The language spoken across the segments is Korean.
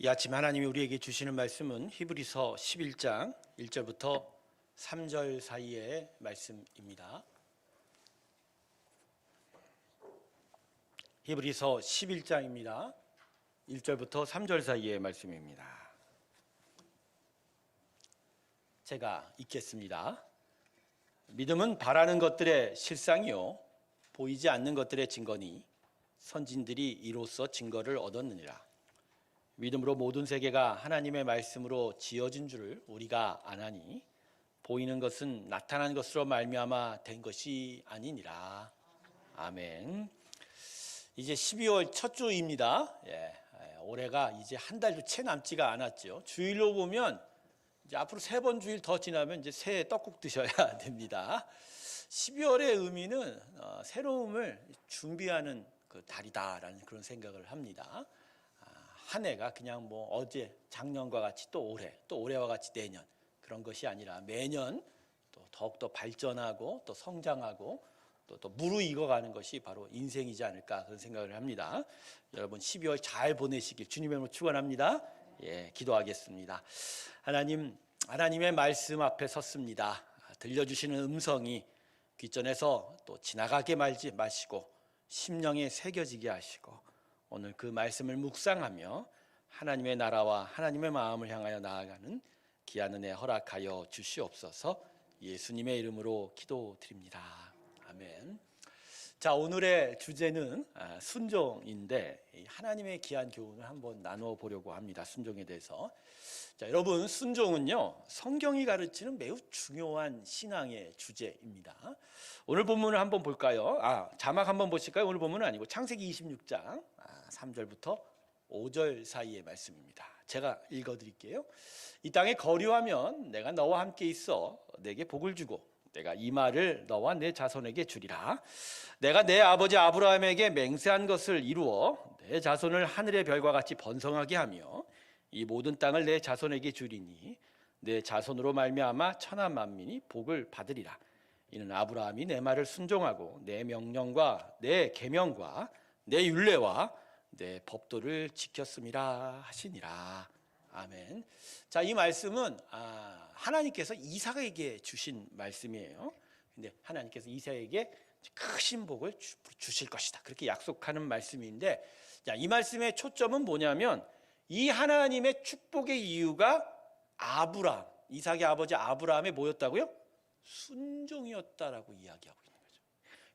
이 아침 하나님이 우리에게 주시는 말씀은 히브리서 11장 1절부터 3절 사이의 말씀입니다. 히브리서 11장입니다. 1절부터 3절 사이의 말씀입니다. 제가 읽겠습니다. 믿음은 바라는 것들의 실상이요 보이지 않는 것들의 증거니 선진들이 이로써 증거를 얻었느니라. 믿음으로 모든 세계가 하나님의 말씀으로 지어진 줄을 우리가 아나니 보이는 것은 나타난 것으로 말미암아 된 것이 아니니라. 아멘. 이제 12월 첫 주입니다. 올해가 이제 한 달도 채 남지가 않았죠. 주일로 보면 이제 앞으로 3번 주일 더 지나면 이제 새해 떡국 드셔야 됩니다. 12월의 의미는 새로움을 준비하는 그 달이다라는 그런 생각을 합니다. 한 해가 그냥 뭐 어제 작년과 같이 또 올해 또 올해와 같이 내년 그런 것이 아니라 매년 또 더욱더 발전하고 또 성장하고 또 무르익어가는 것이 바로 인생이지 않을까 그런 생각을 합니다. 여러분 12월 잘 보내시길 주님의 이름으로 축원합니다. 기도하겠습니다. 하나님의 말씀 앞에 섰습니다. 들려주시는 음성이 귓전에서 또 지나가게 말지 마시고 심령에 새겨지게 하시고 오늘 그 말씀을 묵상하며 하나님의 나라와 하나님의 마음을 향하여 나아가는 귀한 은혜 허락하여 주시옵소서. 예수님의 이름으로 기도드립니다. 아멘. 자, 오늘의 주제는 순종인데 하나님의 귀한 교훈을 한번 나누어 보려고 합니다. 순종에 대해서. 자, 여러분 순종은요 성경이 가르치는 매우 중요한 신앙의 주제입니다. 오늘 본문을 한번 볼까요? 자막 한번 보실까요? 오늘 본문은 아니고 창세기 26장 3절부터 5절 사이의 말씀입니다. 제가 읽어드릴게요. 이 땅에 거류하면 내가 너와 함께 있어 내게 복을 주고 내가 이 말을 너와 내 자손에게 주리라. 내가 내 아버지 아브라함에게 맹세한 것을 이루어 내 자손을 하늘의 별과 같이 번성하게 하며 이 모든 땅을 내 자손에게 주리니 내 자손으로 말미암아 천하 만민이 복을 받으리라. 이는 아브라함이 내 말을 순종하고 내 명령과 내 계명과 내 율례와 내 법도를 지켰음이라 하시니라. 아멘. 자, 이 말씀은 하나님께서 이삭에게 주신 말씀이에요. 근데 하나님께서 이삭에게 크신 복을 주실 것이다. 그렇게 약속하는 말씀인데, 자, 이 말씀의 초점은 뭐냐면 이 하나님의 축복의 이유가 이삭의 아버지 아브라함의 뭐였다고요? 순종이었다라고 이야기하고 있는 거죠.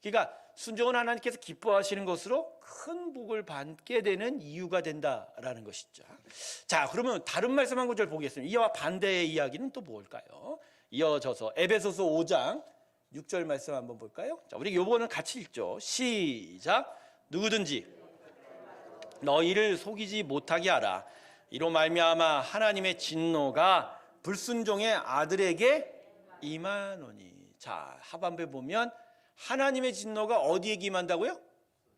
그러니까 순종은 하나님께서 기뻐하시는 것으로 큰 복을 받게 되는 이유가 된다라는 것이죠. 자, 그러면 다른 말씀 한 구절 보겠습니다. 이와 반대의 이야기는 또 뭘까요? 이어져서 에베소서 5장 6절 말씀 한번 볼까요? 자, 우리 요거는 같이 읽죠. 시작. 누구든지 너희를 속이지 못하게 하라. 이로 말미암아 하나님의 진노가 불순종의 아들에게 임하노니. 자, 하반부에 보면 하나님의 진노가 어디에 임한다고요?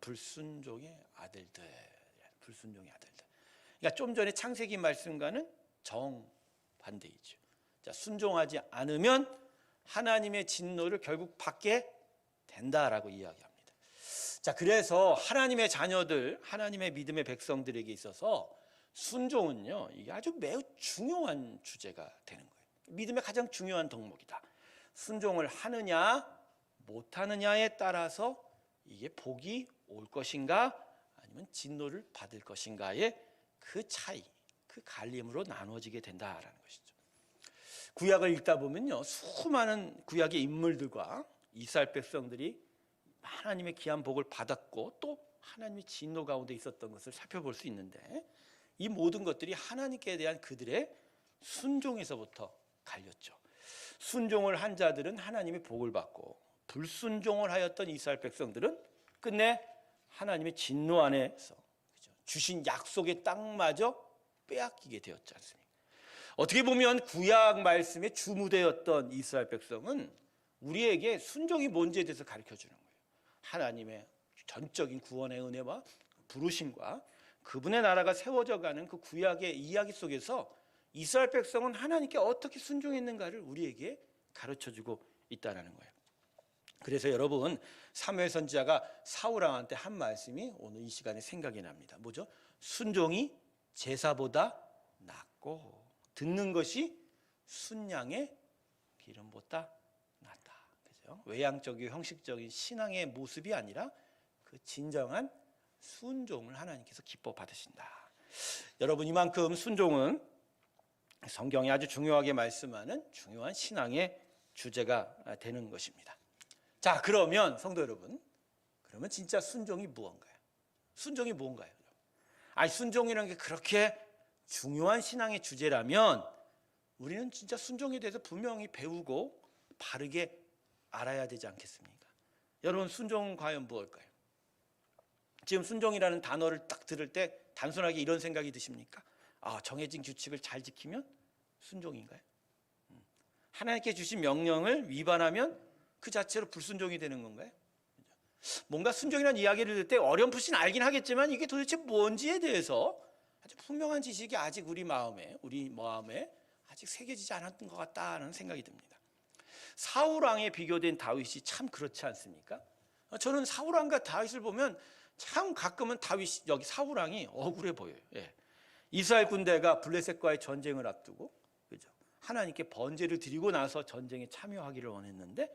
불순종의 아들들. 불순종의 아들들. 그러니까 좀 전에 창세기 말씀과는 정반대이죠. 자, 순종하지 않으면 하나님의 진노를 결국 받게 된다라고 이야기합니다. 자, 그래서 하나님의 자녀들, 하나님의 믿음의 백성들에게 있어서 순종은요, 이게 아주 매우 중요한 주제가 되는 거예요. 믿음의 가장 중요한 덕목이다. 순종을 하느냐 못하느냐에 따라서 이게 복이 올 것인가 아니면 진노를 받을 것인가의 그 차이, 그 갈림으로 나눠지게 된다라는 것이죠. 구약을 읽다 보면요, 수많은 구약의 인물들과 이스라엘 백성들이 하나님의 귀한 복을 받았고 또 하나님의 진노 가운데 있었던 것을 살펴볼 수 있는데 이 모든 것들이 하나님께 대한 그들의 순종에서부터 갈렸죠. 순종을 한 자들은 하나님의 복을 받고 불순종을 하였던 이스라엘 백성들은 끝내 하나님의 진노 안에서 주신 약속의 땅마저 빼앗기게 되었지 않습니까? 어떻게 보면 구약 말씀의 주무되었던 이스라엘 백성은 우리에게 순종이 뭔지에 대해서 가르쳐 주는 거예요. 하나님의 전적인 구원의 은혜와 부르심과 그분의 나라가 세워져가는 그 구약의 이야기 속에서 이스라엘 백성은 하나님께 어떻게 순종했는가를 우리에게 가르쳐주고 있다는 거예요. 그래서 여러분 사무엘 선지자가 사울 왕한테 한 말씀이 오늘 이 시간에 생각이 납니다. 뭐죠? 순종이 제사보다 낫고 듣는 것이 순양의 기름보다 낫다. 그죠? 외향적이고 형식적인 신앙의 모습이 아니라 그 진정한 순종을 하나님께서 기뻐 받으신다. 여러분, 이만큼 순종은 성경이 아주 중요하게 말씀하는 중요한 신앙의 주제가 되는 것입니다. 자, 그러면 성도 여러분, 그러면 진짜 순종이 무언가요? 순종이 뭔가요? 아니, 순종이라는 게 그렇게 중요한 신앙의 주제라면 우리는 진짜 순종에 대해서 분명히 배우고 바르게 알아야 되지 않겠습니까? 여러분, 순종은 과연 무엇일까요? 지금 순종이라는 단어를 딱 들을 때 단순하게 이런 생각이 드십니까? 정해진 규칙을 잘 지키면 순종인가요? 하나님께 주신 명령을 위반하면 그 자체로 불순종이 되는 건가요? 뭔가 순종이라는 이야기를 들을 때 어렴풋이 알긴 하겠지만 이게 도대체 뭔지에 대해서 아주 분명한 지식이 아직 우리 마음에 아직 새겨지지 않았던 것 같다는 생각이 듭니다. 사울 왕에 비교된 다윗이 참 그렇지 않습니까? 저는 사울 왕과 다윗을 보면 참 가끔은 여기 사울 왕이 억울해 보여요. 예. 이스라엘 군대가 블레셋과의 전쟁을 앞두고, 그죠? 하나님께 번제를 드리고 나서 전쟁에 참여하기를 원했는데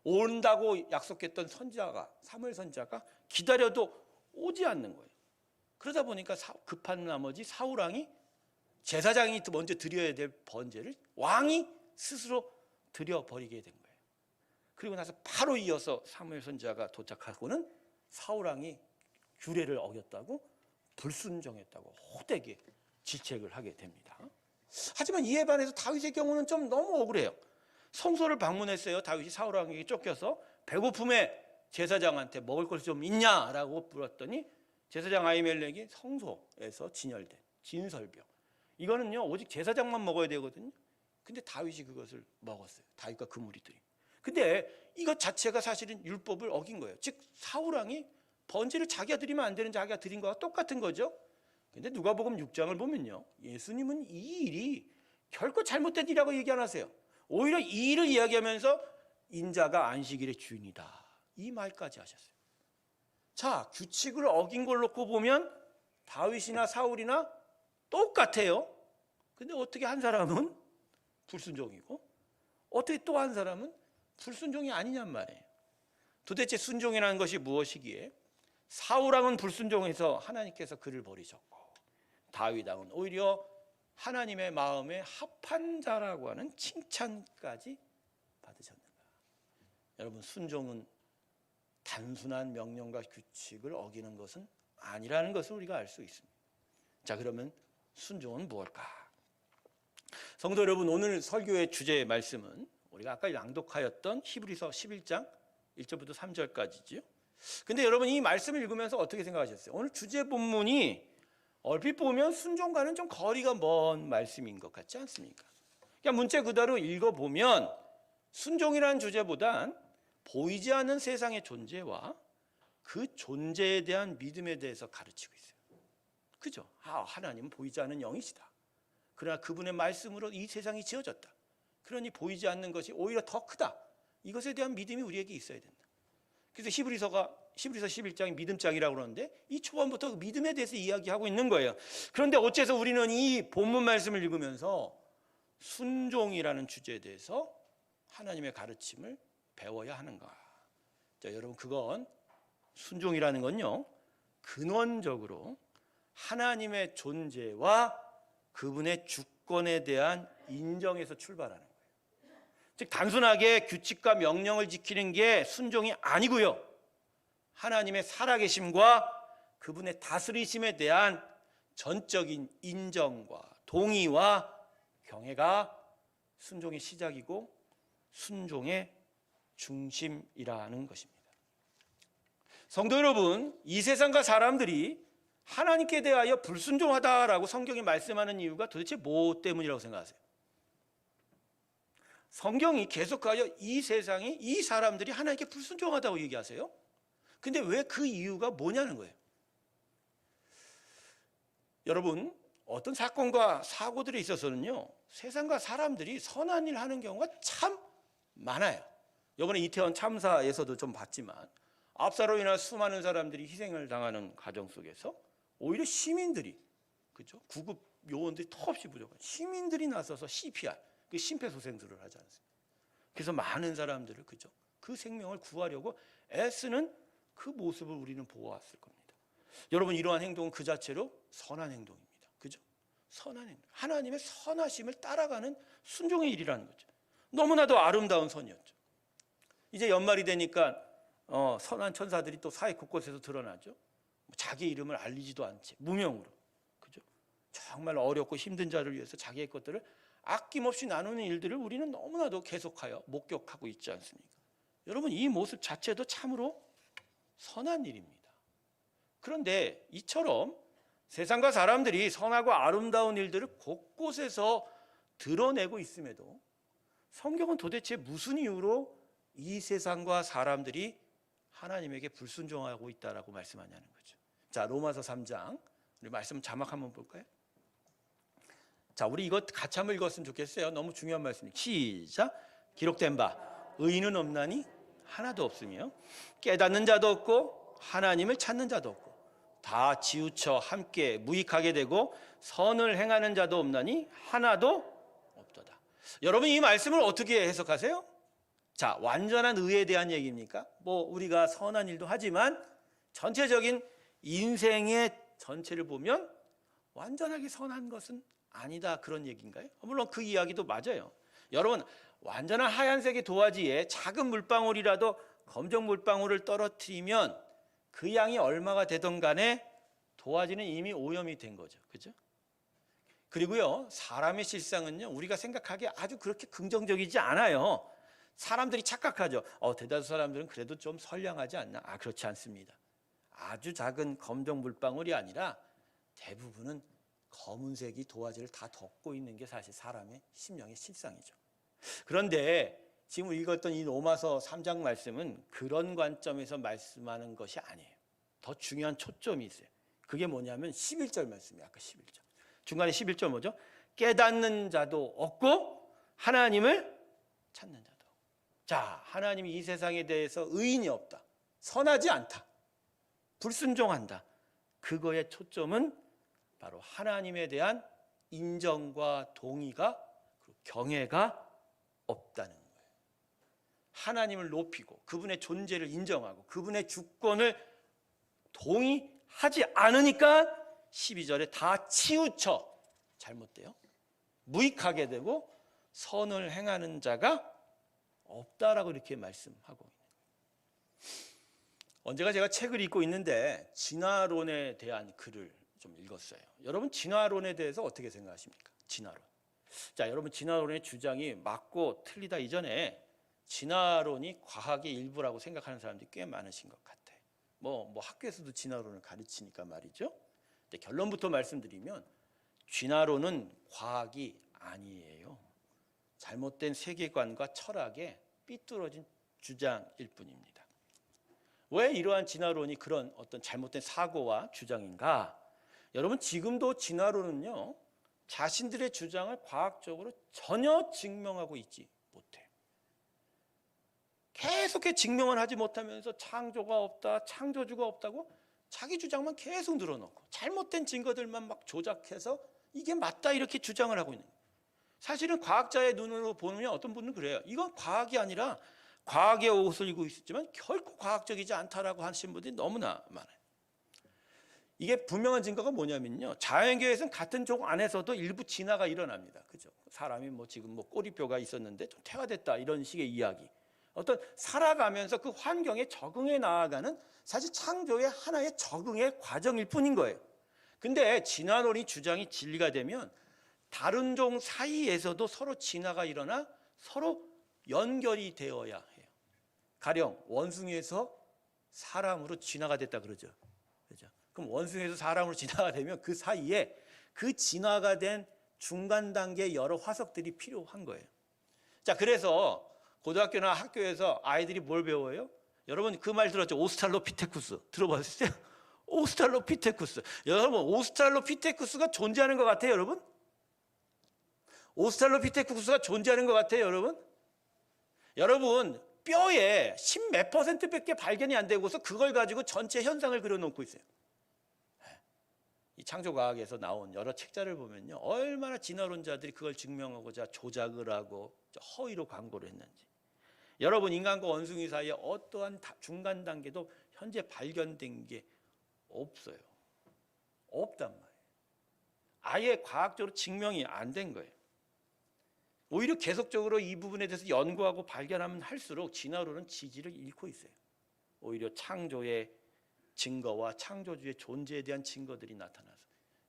온다고 약속했던 선지자가, 사무엘 선지자가 기다려도 오지 않는 거예요. 그러다 보니까 급한 나머지 사울 왕이 제사장이 먼저 드려야 될 번제를 왕이 스스로 드려버리게 된 거예요. 그리고 나서 바로 이어서 사무엘 선지자가 도착하고는 사울 왕이 규례를 어겼다고, 불순종했다고 호되게 질책을 하게 됩니다. 하지만 이에 반해서 다윗의 경우는 좀 너무 억울해요. 성소를 방문했어요. 다윗이 사울 왕에게 쫓겨서 배고픔에 제사장한테 먹을 것이 좀 있냐라고 물었더니 제사장 아히멜렉이 성소에서 진열된 진설병, 이거는요 오직 제사장만 먹어야 되거든요. 근데 다윗이 그것을 먹었어요. 다윗과 그 무리들이. 근데 이것 자체가 사실은 율법을 어긴 거예요. 즉 사울 왕이 번제를 자기가 드리면 안 되는 자기가 드린 거와 똑같은 거죠. 근데 누가복음 6장을 보면요, 예수님은 이 일이 결코 잘못된 일이라고 얘기 안 하세요. 오히려 이 일을 이야기하면서 인자가 안식일의 주인이다, 이 말까지 하셨어요. 자, 규칙을 어긴 걸 놓고 보면 다윗이나 사울이나 똑같아요. 근데 어떻게 한 사람은 불순종이고 어떻게 또 한 사람은 불순종이 아니냔 말이에요. 도대체 순종이라는 것이 무엇이기에 사울 왕은 불순종해서 하나님께서 그를 버리셨고 다윗 왕은 오히려 하나님의 마음에 합한 자라고 하는 칭찬까지 받으셨는가? 여러분, 순종은 단순한 명령과 규칙을 어기는 것은 아니라는 것을 우리가 알 수 있습니다. 자, 그러면 순종은 무엇일까? 성도 여러분, 오늘 설교의 주제의 말씀은 우리가 아까 낭독하였던 히브리서 11장 1절부터 3절까지죠. 근데 여러분, 이 말씀을 읽으면서 어떻게 생각하셨어요? 오늘 주제 본문이 얼핏 보면 순종과는 좀 거리가 먼 말씀인 것 같지 않습니까? 그러니까 문자 그대로 읽어보면 순종이라는 주제보단 보이지 않는 세상의 존재와 그 존재에 대한 믿음에 대해서 가르치고 있어요. 그죠? 하나님은 보이지 않는 영이시다. 그러나 그분의 말씀으로 이 세상이 지어졌다. 그러니 보이지 않는 것이 오히려 더 크다. 이것에 대한 믿음이 우리에게 있어야 된다. 그래서 히브리서 11장이 믿음장이라고 그러는데 이 초반부터 믿음에 대해서 이야기하고 있는 거예요. 그런데 어째서 우리는 이 본문 말씀을 읽으면서 순종이라는 주제에 대해서 하나님의 가르침을 배워야 하는가? 자, 여러분, 그건 순종이라는 건요, 근원적으로 하나님의 존재와 그분의 주권에 대한 인정에서 출발하는 거예요. 즉 단순하게 규칙과 명령을 지키는 게 순종이 아니고요, 하나님의 살아계심과 그분의 다스리심에 대한 전적인 인정과 동의와 경애가 순종의 시작이고 순종의 중심이라는 것입니다. 성도 여러분, 이 세상과 사람들이 하나님께 대하여 불순종하다라고 성경이 말씀하는 이유가 도대체 뭐 때문이라고 생각하세요? 성경이 계속하여 이 세상이, 이 사람들이 하나님께 불순종하다고 얘기하세요. 근데 왜 그 이유가 뭐냐는 거예요. 여러분, 어떤 사건과 사고들에 있어서는요, 세상과 사람들이 선한 일 하는 경우가 참 많아요. 이번에 이태원 참사에서도 좀 봤지만 압사로 인한 수많은 사람들이 희생을 당하는 과정 속에서 오히려 시민들이 그죠? 구급 요원들이 턱없이 부족한 시민들이 나서서 CPR, 그 심폐소생술을 하지 않습니까? 그래서 많은 사람들을 그죠? 그 생명을 구하려고 애쓰는 그 모습을 우리는 보아왔을 겁니다. 여러분, 이러한 행동은 그 자체로 선한 행동입니다. 그죠? 선한 행동. 하나님의 선하심을 따라가는 순종의 일이라는 거죠. 너무나도 아름다운 선이었죠. 이제 연말이 되니까 선한 천사들이 또 사회 곳곳에서 드러나죠. 자기 이름을 알리지도 않지 무명으로, 그죠? 정말 어렵고 힘든 자를 위해서 자기의 것들을 아낌없이 나누는 일들을 우리는 너무나도 계속하여 목격하고 있지 않습니까? 여러분, 이 모습 자체도 참으로 선한 일입니다. 그런데 이처럼 세상과 사람들이 선하고 아름다운 일들을 곳곳에서 드러내고 있음에도 성경은 도대체 무슨 이유로 이 세상과 사람들이 하나님에게 불순종하고 있다라고 말씀하냐는 거죠. 자, 로마서 3장 우리 말씀 자막 한번 볼까요? 자, 우리 이거 같이 한번 읽었으면 좋겠어요. 너무 중요한 말씀이에요. 시작. 기록된 바 의인은 없나니 하나도 없으며 깨닫는 자도 없고 하나님을 찾는 자도 없고 다 치우쳐 함께 무익하게 되고 선을 행하는 자도 없나니 하나도 없도다. 여러분, 이 말씀을 어떻게 해석하세요? 자, 완전한 의에 대한 얘기입니까? 우리가 선한 일도 하지만 전체적인 인생의 전체를 보면 완전하게 선한 것은 아니다, 그런 얘기인가요? 물론 그 이야기도 맞아요. 여러분, 완전한 하얀색의 도화지에 작은 물방울이라도 검정 물방울을 떨어뜨리면 그 양이 얼마가 되던 간에 도화지는 이미 오염이 된 거죠. 그죠? 그리고요, 사람의 실상은요, 우리가 생각하기에 아주 그렇게 긍정적이지 않아요. 사람들이 착각하죠. 대다수 사람들은 그래도 좀 선량하지 않나? 그렇지 않습니다. 아주 작은 검정 물방울이 아니라 대부분은 검은색이 도화지를 다 덮고 있는 게 사실 사람의 심령의 실상이죠. 그런데 지금 읽었던 이 로마서 3장 말씀은 그런 관점에서 말씀하는 것이 아니에요. 더 중요한 초점이 있어요. 그게 뭐냐면 11절 말씀이에요. 아까 11절. 중간에 11절 뭐죠? 깨닫는 자도 없고 하나님을 찾는 자도 없고. 자, 하나님이 이 세상에 대해서 의인이 없다, 선하지 않다, 불순종한다. 그거의 초점은 바로 하나님에 대한 인정과 동의가, 그리고 경외가 없다는 거예요. 하나님을 높이고 그분의 존재를 인정하고 그분의 주권을 동의하지 않으니까 12절에 다 치우쳐 잘못돼요. 무익하게 되고 선을 행하는 자가 없다라고 이렇게 말씀하고 있는 거예요. 언제가 제가 책을 읽고 있는데 진화론에 대한 글을 좀 읽었어요. 여러분, 진화론에 대해서 어떻게 생각하십니까? 진화론. 자, 여러분, 진화론의 주장이 맞고 틀리다 이전에 진화론이 과학의 일부라고 생각하는 사람들이 꽤 많으신 것 같아요. 학교에서도 진화론을 가르치니까 말이죠. 근데 결론부터 말씀드리면 진화론은 과학이 아니에요. 잘못된 세계관과 철학의 삐뚤어진 주장일 뿐입니다. 왜 이러한 진화론이 그런 어떤 잘못된 사고와 주장인가? 여러분, 지금도 진화론은요, 자신들의 주장을 과학적으로 전혀 증명하고 있지 못해요. 계속해 증명을 하지 못하면서 창조가 없다, 창조주가 없다고 자기 주장만 계속 늘어놓고 잘못된 증거들만 막 조작해서 이게 맞다 이렇게 주장을 하고 있는 거예요. 사실은 과학자의 눈으로 보면 어떤 분은 그래요. 이건 과학이 아니라 과학의 옷을 입고 있었지만 결코 과학적이지 않다라고 하시는 분들이 너무나 많아요. 이게 분명한 증거가 뭐냐면요, 자연계에서는 같은 종 안에서도 일부 진화가 일어납니다. 그죠? 사람이 지금 꼬리뼈가 있었는데 좀 퇴화됐다 이런 식의 이야기. 어떤 살아가면서 그 환경에 적응해 나아가는 사실 창조의 하나의 적응의 과정일 뿐인 거예요. 근데 진화론이 주장이 진리가 되면 다른 종 사이에서도 서로 진화가 일어나 서로 연결이 되어야 해요. 가령 원숭이에서 사람으로 진화가 됐다 그러죠. 그죠? 그럼 원숭이에서 사람으로 진화가 되면 그 사이에 그 진화가 된 중간 단계의 여러 화석들이 필요한 거예요. 자, 그래서 고등학교나 학교에서 아이들이 뭘 배워요? 여러분, 그 말 들었죠? 오스트랄로피테쿠스 들어봤어요? 오스트랄로피테쿠스. 여러분, 오스트랄로피테쿠스가 존재하는 것 같아요, 여러분? 오스트랄로피테쿠스가 존재하는 것 같아요, 여러분? 여러분, 뼈에 10몇 %밖에 발견이 안 되고서 그걸 가지고 전체 현상을 그려놓고 있어요. 창조과학에서 나온 여러 책자를 보면요, 얼마나 진화론자들이 그걸 증명하고자 조작을 하고 허위로 광고를 했는지. 여러분, 인간과 원숭이 사이에 어떠한 중간 단계도 현재 발견된 게 없어요. 없단 말이에요. 아예 과학적으로 증명이 안 된 거예요. 오히려 계속적으로 이 부분에 대해서 연구하고 발견하면 할수록 진화론은 지지를 잃고 있어요. 오히려 창조의 증거와 창조주의 존재에 대한 증거들이 나타나서,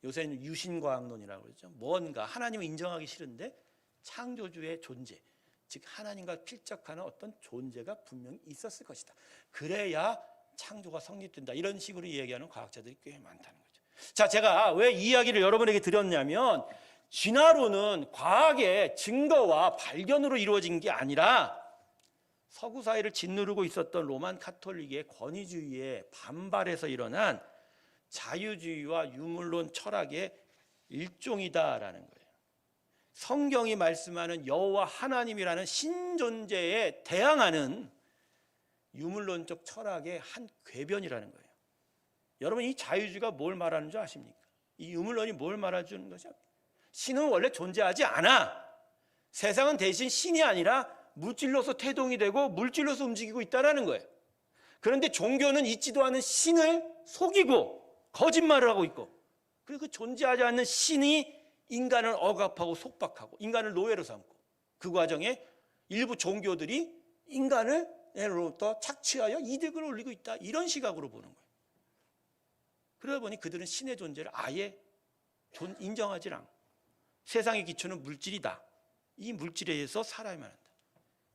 요새는 유신과학론이라고 그러죠. 뭔가 하나님을 인정하기 싫은데 창조주의 존재, 즉 하나님과 필적하는 어떤 존재가 분명히 있었을 것이다. 그래야 창조가 성립된다. 이런 식으로 이야기하는 과학자들이 꽤 많다는 거죠. 자, 제가 왜 이 이야기를 여러분에게 드렸냐면, 진화론은 과학의 증거와 발견으로 이루어진 게 아니라 서구 사회를 짓누르고 있었던 로만 카톨릭의 권위주의에 반발해서 일어난 자유주의와 유물론 철학의 일종이다라는 거예요. 성경이 말씀하는 여호와 하나님이라는 신존재에 대항하는 유물론적 철학의 한 궤변이라는 거예요. 여러분, 이 자유주의가 뭘 말하는 줄 아십니까? 이 유물론이 뭘 말해주는 것이야? 신은 원래 존재하지 않아. 세상은 대신 신이 아니라 물질로서 태동이 되고 물질로서 움직이고 있다는 거예요. 그런데 종교는 있지도 않은 신을 속이고 거짓말을 하고 있고, 그리고 그 존재하지 않는 신이 인간을 억압하고 속박하고 인간을 노예로 삼고, 그 과정에 일부 종교들이 인간을로부터 착취하여 이득을 올리고 있다, 이런 시각으로 보는 거예요. 그러다 보니 그들은 신의 존재를 아예 인정하지 않고, 세상의 기초는 물질이다, 이 물질에 의해서 살아야만 한다.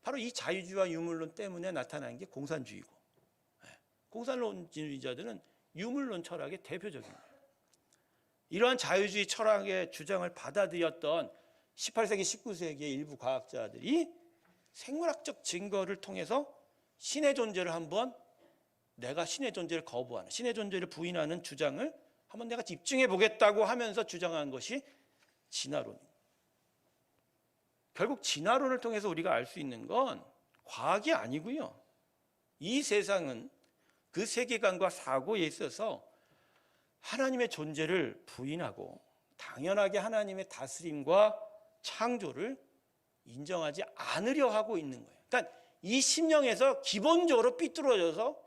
바로 이 자유주의와 유물론 때문에 나타나는 게 공산주의고, 공산론주의자들은 유물론 철학의 대표적인 거예요. 이러한 자유주의 철학의 주장을 받아들였던 18세기, 19세기의 일부 과학자들이 생물학적 증거를 통해서 신의 존재를 한번, 내가 신의 존재를 거부하는, 신의 존재를 부인하는 주장을 한번 내가 입증해 보겠다고 하면서 주장한 것이 진화론입니다. 결국 진화론을 통해서 우리가 알 수 있는 건 과학이 아니고요, 이 세상은 그 세계관과 사고에 있어서 하나님의 존재를 부인하고 당연하게 하나님의 다스림과 창조를 인정하지 않으려 하고 있는 거예요. 그러니까 이 심령에서 기본적으로 삐뚤어져서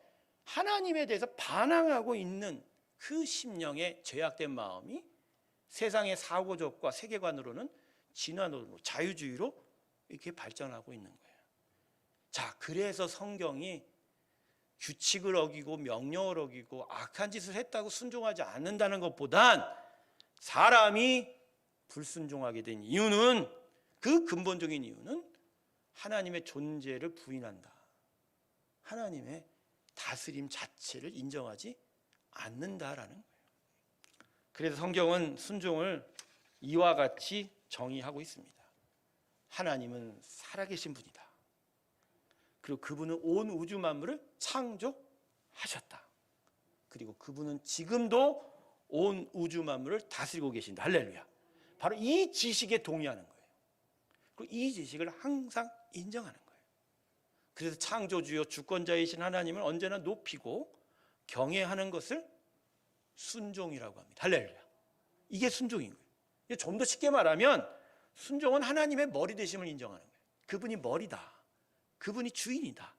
하나님에 대해서 반항하고 있는 그 심령의 죄악된 마음이 세상의 사고적과 세계관으로는 진화론으로, 자유주의로 이렇게 발전하고 있는 거예요. 자, 그래서 성경이 규칙을 어기고 명령을 어기고 악한 짓을 했다고 순종하지 않는다는 것보단 사람이 불순종하게 된 이유는, 그 근본적인 이유는 하나님의 존재를 부인한다, 하나님의 다스림 자체를 인정하지 않는다라는 거예요. 그래서 성경은 순종을 이와 같이 정의하고 있습니다. 하나님은 살아계신 분이다. 그리고 그분은 온 우주 만물을 창조하셨다. 그리고 그분은 지금도 온 우주 만물을 다스리고 계신다. 할렐루야. 바로 이 지식에 동의하는 거예요. 그리고 이 지식을 항상 인정하는 거예요. 그래서 창조주요 주권자이신 하나님을 언제나 높이고 경외하는 것을 순종이라고 합니다. 할렐루야. 이게 순종인 거예요. 좀 더 쉽게 말하면 순종은 하나님의 머리 되심을 인정하는 거예요. 그분이 머리다, 그분이 주인이다,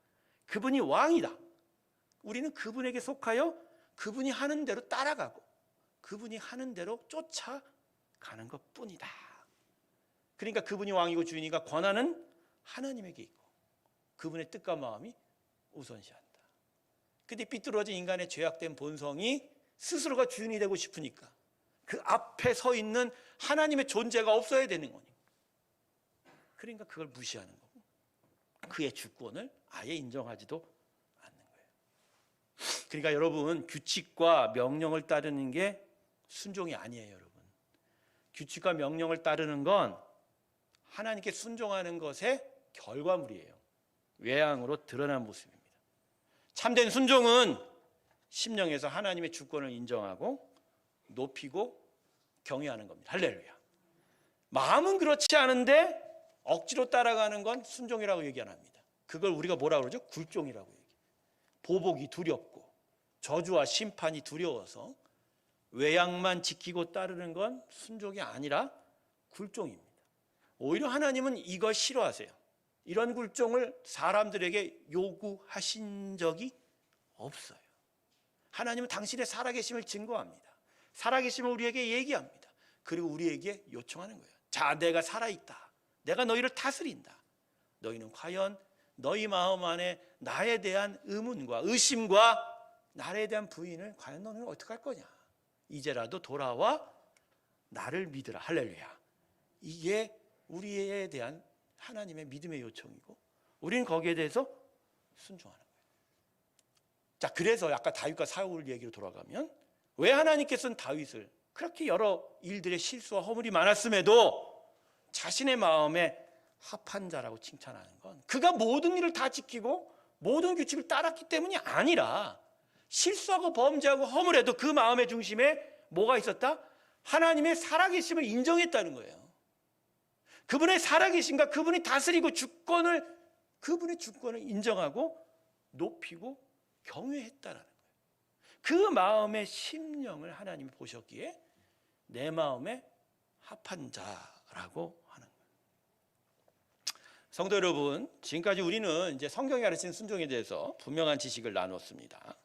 그분이 왕이다. 우리는 그분에게 속하여 그분이 하는 대로 따라가고 그분이 하는 대로 쫓아가는 것뿐이다. 그러니까 그분이 왕이고 주인이니까 권한은 하나님에게 있고 그분의 뜻과 마음이 우선시한다. 근데 삐뚤어진 인간의 죄악된 본성이 스스로가 주인이 되고 싶으니까 그 앞에 서 있는 하나님의 존재가 없어야 되는 거니, 그러니까 그걸 무시하는 거고 그의 주권을 아예 인정하지도 않는 거예요. 그러니까 여러분, 규칙과 명령을 따르는 게 순종이 아니에요. 여러분, 규칙과 명령을 따르는 건 하나님께 순종하는 것의 결과물이에요. 외향으로 드러난 모습입니다. 참된 순종은 심령에서 하나님의 주권을 인정하고 높이고 경외하는 겁니다. 할렐루야. 마음은 그렇지 않은데 억지로 따라가는 건 순종이라고 얘기 안 합니다. 그걸 우리가 뭐라고 그러죠? 굴종이라고 얘기해요. 보복이 두렵고 저주와 심판이 두려워서 외양만 지키고 따르는 건 순종이 아니라 굴종입니다. 오히려 하나님은 이걸 싫어하세요. 이런 굴종을 사람들에게 요구하신 적이 없어요. 하나님은 당신의 살아계심을 증거합니다. 살아계심을 우리에게 얘기합니다. 그리고 우리에게 요청하는 거예요. 자, 내가 살아있다. 내가 너희를 다스린다. 너희는 과연 너희 마음 안에 나에 대한 의문과 의심과 나에 대한 부인을 과연 너는 어떻게 할 거냐. 이제라도 돌아와 나를 믿으라. 할렐루야. 이게 우리에 대한 하나님의 믿음의 요청이고 우리는 거기에 대해서 순종하는 거예요. 자, 그래서 아까 다윗과 사울 얘기로 돌아가면 왜 하나님께서는 다윗을 그렇게 여러 일들의 실수와 허물이 많았음에도 자신의 마음에 합한 자라고 칭찬하는 건 그가 모든 일을 다 지키고 모든 규칙을 따랐기 때문이 아니라 실수하고 범죄하고 허물해도 그 마음의 중심에 뭐가 있었다? 하나님의 살아계심을 인정했다는 거예요. 그분의 살아계심과 그분이 다스리고 그분의 주권을 인정하고 높이고 경외했다라는 거예요. 그 마음의 심령을 하나님이 보셨기에 내 마음에 합한 자라고 하는 거예요. 성도 여러분, 지금까지 우리는 이제 성경이 가르치는 순종에 대해서 분명한 지식을 나눴습니다.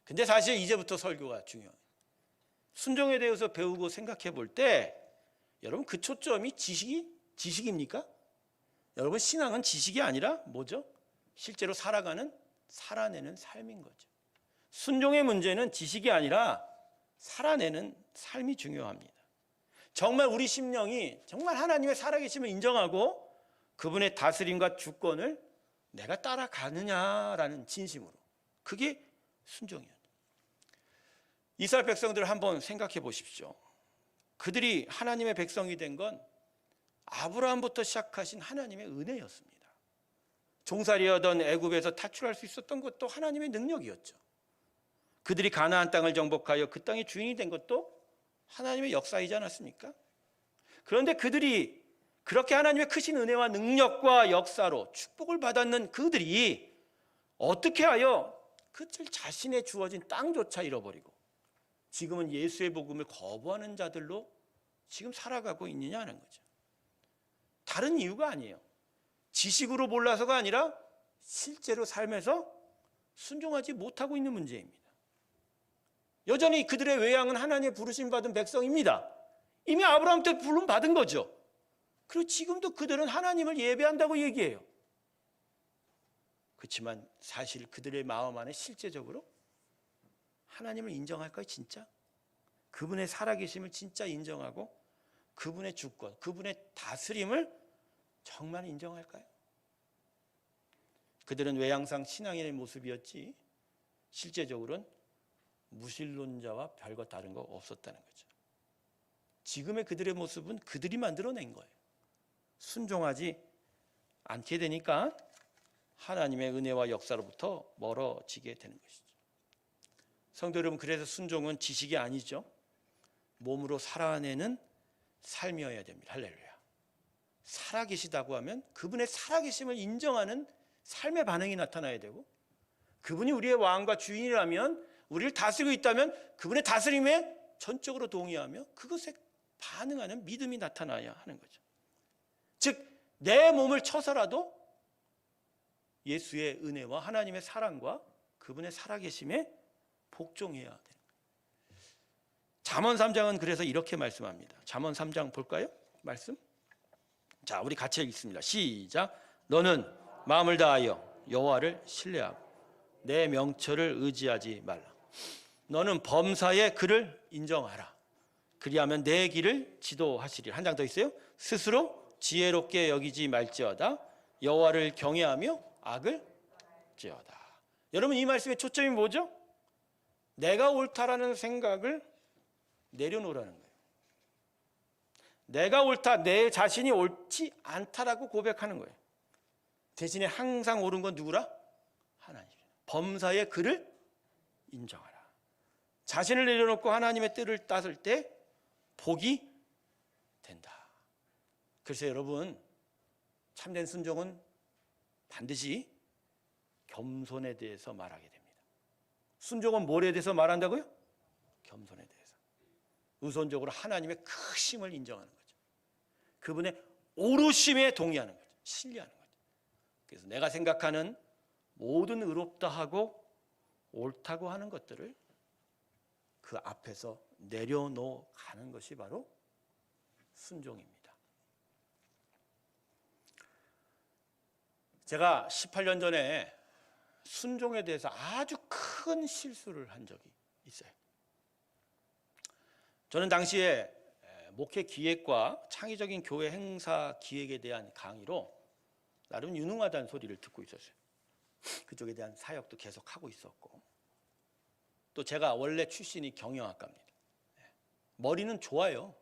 근데 사실 이제부터 설교가 중요해요. 순종에 대해서 배우고 생각해 볼 때 여러분 그 초점이 지식입니까? 여러분 신앙은 지식이 아니라 뭐죠? 실제로 살아내는 삶인 거죠. 순종의 문제는 지식이 아니라 살아내는 삶이 중요합니다. 정말 우리 심령이 정말 하나님의 살아계심을 인정하고 그분의 다스림과 주권을 내가 따라가느냐라는 진심으로, 그게 순종이에요. 이스라엘 백성들을 한번 생각해 보십시오. 그들이 하나님의 백성이 된 건 아브라함부터 시작하신 하나님의 은혜였습니다. 종살이하던 애굽에서 탈출할 수 있었던 것도 하나님의 능력이었죠. 그들이 가나안 땅을 정복하여 그 땅의 주인이 된 것도 하나님의 역사이지 않았습니까? 그런데 그들이 그렇게 하나님의 크신 은혜와 능력과 역사로 축복을 받았는 그들이 어떻게 하여 그들 자신의 주어진 땅조차 잃어버리고 지금은 예수의 복음을 거부하는 자들로 지금 살아가고 있느냐는 거죠. 다른 이유가 아니에요. 지식으로 몰라서가 아니라 실제로 삶에서 순종하지 못하고 있는 문제입니다. 여전히 그들의 외양은 하나님의 부르심 받은 백성입니다. 이미 아브라함 때 부름 받은 거죠. 그리고 지금도 그들은 하나님을 예배한다고 얘기해요. 그렇지만 사실 그들의 마음 안에 실제적으로 하나님을 인정할까요, 진짜? 그분의 살아계심을 진짜 인정하고 그분의 주권, 그분의 다스림을 정말 인정할까요? 그들은 외양상 신앙인의 모습이었지 실제적으로는 무신론자와 별거 다른 거 없었다는 거죠. 지금의 그들의 모습은 그들이 만들어낸 거예요. 순종하지 않게 되니까 하나님의 은혜와 역사로부터 멀어지게 되는 것이죠. 성도 여러분, 그래서 순종은 지식이 아니죠. 몸으로 살아내는 삶이어야 됩니다. 할렐루야. 살아계시다고 하면 그분의 살아계심을 인정하는 삶의 반응이 나타나야 되고, 그분이 우리의 왕과 주인이라면, 우리를 다스리고 있다면 그분의 다스림에 전적으로 동의하며 그것에 반응하는 믿음이 나타나야 하는 거죠. 즉 내 몸을 쳐서라도 예수의 은혜와 하나님의 사랑과 그분의 살아계심에 복종해야 되는 거예요. 잠언 3장은 그래서 이렇게 말씀합니다. 잠언 3장 볼까요? 말씀. 자, 우리 같이 읽습니다. 시작. 너는 마음을 다하여 여호와를 신뢰하고 내 명철을 의지하지 말라. 너는 범사의 그를 인정하라. 그리하면 내 길을 지도하시리라. 한 장 더 있어요. 스스로 지혜롭게 여기지 말지어다. 여호와를 경외하며 악을 지어다. 여러분, 이 말씀의 초점이 뭐죠? 내가 옳다라는 생각을 내려놓으라는 거예요. 내가 옳다, 내 자신이 옳지 않다라고 고백하는 거예요. 대신에 항상 옳은 건 누구라? 하나님. 범사의 그를 인정하라. 자신을 내려놓고 하나님의 뜻을 따를 때 복이 된다. 그래서 여러분, 참된 순종은 반드시 겸손에 대해서 말하게 됩니다. 순종은 뭐에 대해서 말한다고요? 겸손에 대해서. 우선적으로 하나님의 크심을 인정하는 거죠. 그분의 오르심에 동의하는 거죠. 신뢰하는 거죠. 그래서 내가 생각하는 모든 의롭다 하고 옳다고 하는 것들을 그 앞에서 내려놓아가는 것이 바로 순종입니다. 제가 18년 전에 순종에 대해서 아주 큰 실수를 한 적이 있어요. 저는 당시에 목회 기획과 창의적인 교회 행사 기획에 대한 강의로 나름 유능하다는 소리를 듣고 있었어요. 그쪽에 대한 사역도 계속 하고 있었고, 또 제가 원래 출신이 경영학과입니다. 머리는 좋아요.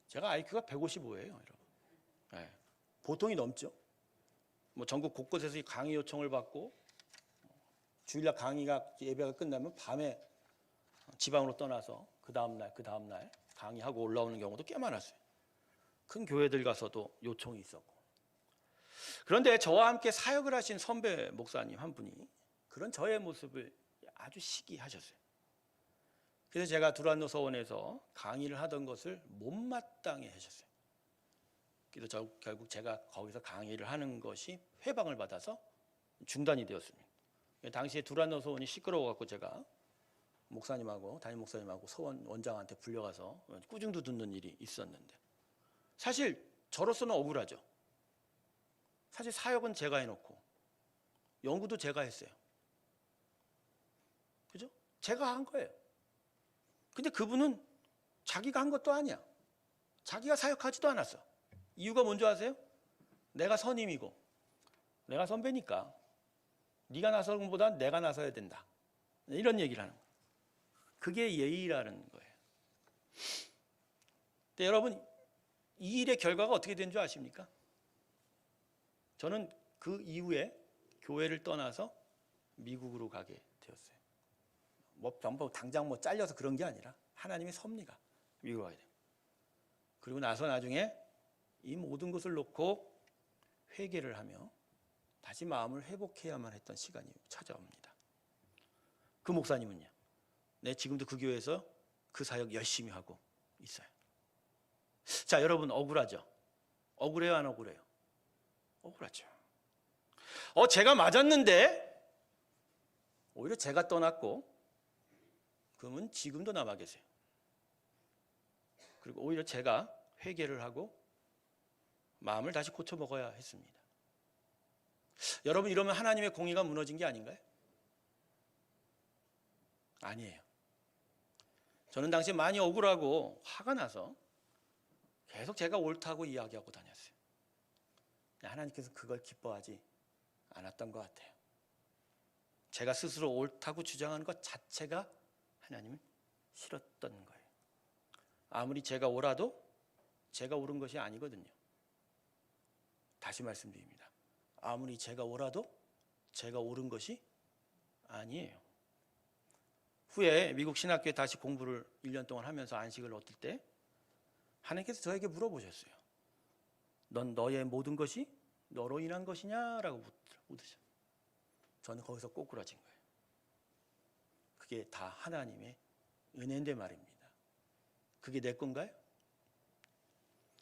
제가 IQ가 155예요, 여러분. 보통이 넘죠. 전국 곳곳에서 강의 요청을 받고 주일날 강의가 예배가 끝나면 밤에 지방으로 떠나서 그 다음날 강의하고 올라오는 경우도 꽤 많았어요. 큰 교회들 가서도 요청이 있었고. 그런데 저와 함께 사역을 하신 선배 목사님 한 분이 그런 저의 모습을 아주 시기하셨어요. 그래서 제가 두란노 서원에서 강의를 하던 것을 못마땅해 하셨어요. 그래서 결국 제가 거기서 강의를 하는 것이 회방을 받아서 중단이 되었습니다. 당시에 두란노 서원이 시끄러워갖고 제가 목사님하고 담임 목사님하고 서원 원장한테 불려가서 꾸중도 듣는 일이 있었는데, 사실 저로서는 억울하죠. 사실 사역은 제가 해놓고 연구도 제가 했어요. 그죠? 제가 한 거예요. 근데 그분은 자기가 한 것도 아니야. 자기가 사역하지도 않았어. 이유가 뭔지 아세요? 내가 선임이고 내가 선배니까 네가 나서는 것보다 내가 나서야 된다, 이런 얘기를 하는 거예요. 그게 예의라는 거예요. 근데 여러분, 이 일의 결과가 어떻게 된 줄 아십니까? 저는 그 이후에 교회를 떠나서 미국으로 가게 되었어요. 당장 잘려서 그런 게 아니라 하나님의 섭리가 미국으로 가게 돼요. 그리고 나서 나중에 이 모든 것을 놓고 회개를 하며 다시 마음을 회복해야만 했던 시간이 찾아옵니다. 그 목사님은요, 지금도 그 교회에서 그 사역 열심히 하고 있어요. 자, 여러분, 억울하죠? 억울해요, 안 억울해요? 억울하죠. 제가 맞았는데 오히려 제가 떠났고 그러면 지금도 남아 계세요. 그리고 오히려 제가 회개를 하고 마음을 다시 고쳐 먹어야 했습니다. 여러분, 이러면 하나님의 공의가 무너진 게 아닌가요? 아니에요. 저는 당시 많이 억울하고 화가 나서 계속 제가 옳다고 이야기하고 다녔어요. 하나님께서 그걸 기뻐하지 않았던 것 같아요. 제가 스스로 옳다고 주장하는 것 자체가 하나님은 싫었던 거예요. 아무리 제가 옳아도 제가 옳은 것이 아니거든요. 다시 말씀드립니다. 아무리 제가 옳아도 제가 옳은 것이 아니에요. 후에 미국 신학교에 다시 공부를 1년 동안 하면서 안식을 얻을 때 하나님께서 저에게 물어보셨어요. 넌 너의 모든 것이 너로 인한 것이냐라고 묻으셨어요. 저는 거기서 꼬꾸라진 거예요. 그게 다 하나님의 은혜인데 말입니다. 그게 내 건가요?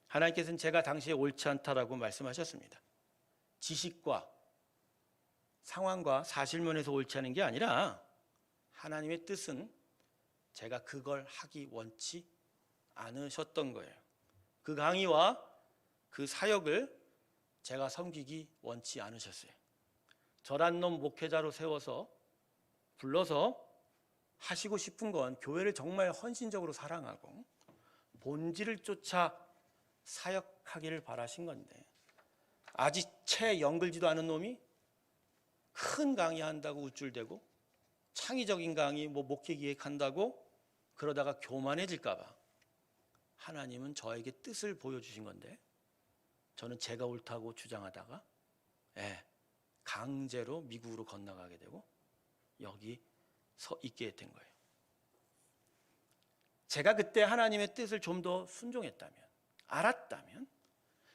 하나님께서는 제가 당시에 옳지 않다라고 말씀하셨습니다. 지식과 상황과 사실면에서 옳지 않은 게 아니라 하나님의 뜻은 제가 그걸 하기 원치 않으셨던 거예요. 그 강의와 그 사역을 제가 섬기기 원치 않으셨어요. 저란 놈 목회자로 세워서 불러서 하시고 싶은 건 교회를 정말 헌신적으로 사랑하고 본질을 쫓아 사역하기를 바라신 건데, 아직 채 연글지도 않은 놈이 큰 강의한다고 우쭐대고 창의적인 강의 목회 기획한다고 그러다가 교만해질까 봐 하나님은 저에게 뜻을 보여주신 건데, 저는 제가 옳다고 주장하다가 강제로 미국으로 건너가게 되고 여기 서 있게 된 거예요. 제가 그때 하나님의 뜻을 좀 더 순종했다면, 알았다면,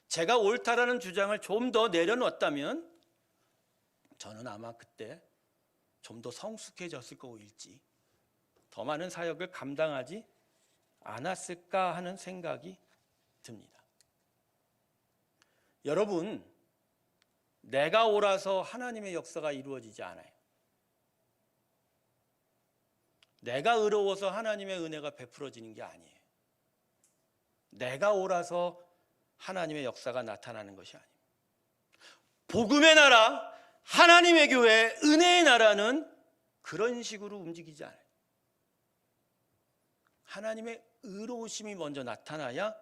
제가 옳다라는 주장을 좀 더 내려놓았다면 저는 아마 그때 좀 더 성숙해졌을 거일지, 더 많은 사역을 감당하지 않았을까 하는 생각이 듭니다. 여러분, 내가 옳아서 하나님의 역사가 이루어지지 않아요. 내가 의로워서 하나님의 은혜가 베풀어지는 게 아니에요. 내가 옳아서 하나님의 역사가 나타나는 것이 아닙니다. 복음의 나라, 하나님의 교회, 은혜의 나라는 그런 식으로 움직이지 않아요. 하나님의 의로우심이 먼저 나타나야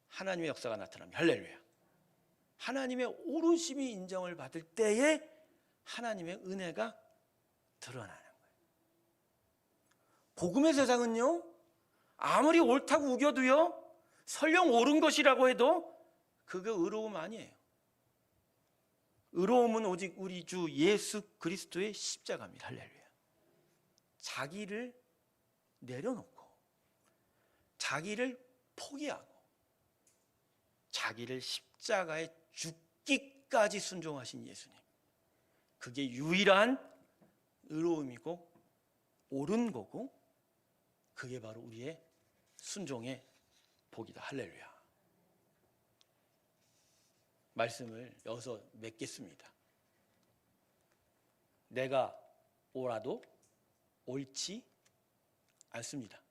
하나님의 역사가 나타납니다. 할렐루야. 하나님의 오르심이 인정을 받을 때에 하나님의 은혜가 드러나는 거예요. 복음의 세상은요, 아무리 옳다고 우겨도요, 설령 옳은 것이라고 해도 그게 의로움 아니에요. 의로움은 오직 우리 주 예수 그리스도의 십자가입니다. 할렐루야. 자기를 내려놓고 자기를 포기하고 자기를 십자가에 죽기까지 순종하신 예수님, 그게 유일한 의로움이고 옳은 거고 그게 바로 우리의 순종의 복이다. 할렐루야. 말씀을 여기서 맺겠습니다. 내가 옳아도 옳지 않습니다.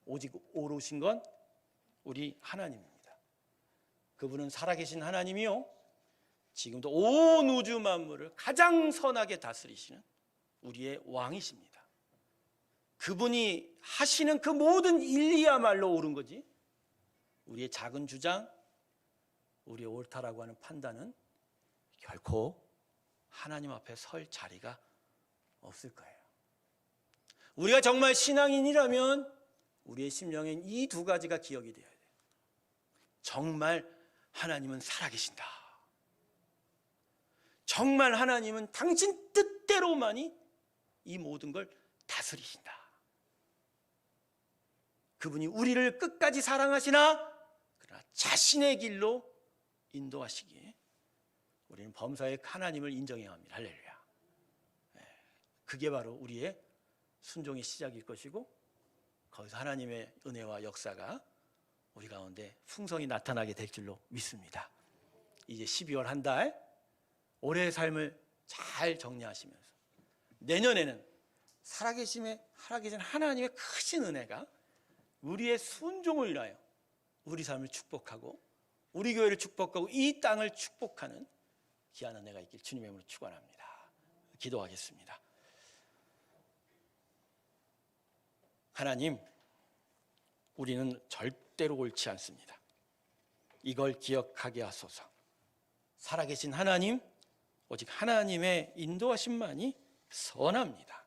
오직 옳으신 건 우리 하나님입니다. 그분은 살아계신 하나님이요, 지금도 온 우주 만물을 가장 선하게 다스리시는 우리의 왕이십니다. 그분이 하시는 그 모든 일이야말로 옳은 거지, 우리의 작은 주장, 우리의 옳다라고 하는 판단은 결코 하나님 앞에 설 자리가 없을 거예요. 우리가 정말 신앙인이라면 우리의 심령엔 이 두 가지가 기억이 되어야 돼요. 정말 하나님은 살아계신다. 정말 하나님은 당신 뜻대로만이 이 모든 걸 다스리신다. 그분이 우리를 끝까지 사랑하시나 그러나 자신의 길로 인도하시기에 우리는 범사의 하나님을 인정해야 합니다. 할렐루야. 그게 바로 우리의 순종의 시작일 것이고, 거기서 하나님의 은혜와 역사가 우리 가운데 풍성히 나타나게 될 줄로 믿습니다. 이제 12월 한 달 올해의 삶을 잘 정리하시면서 내년에는 살아계신 하나님의 크신 은혜가 우리의 순종을 인하여 우리 삶을 축복하고 우리 교회를 축복하고 이 땅을 축복하는 귀한 은혜가 있길 주님의 이름으로 축원합니다. 기도하겠습니다. 하나님, 우리는 절대로 옳지 않습니다. 이걸 기억하게 하소서. 살아계신 하나님, 오직 하나님의 인도하심만이 선합니다.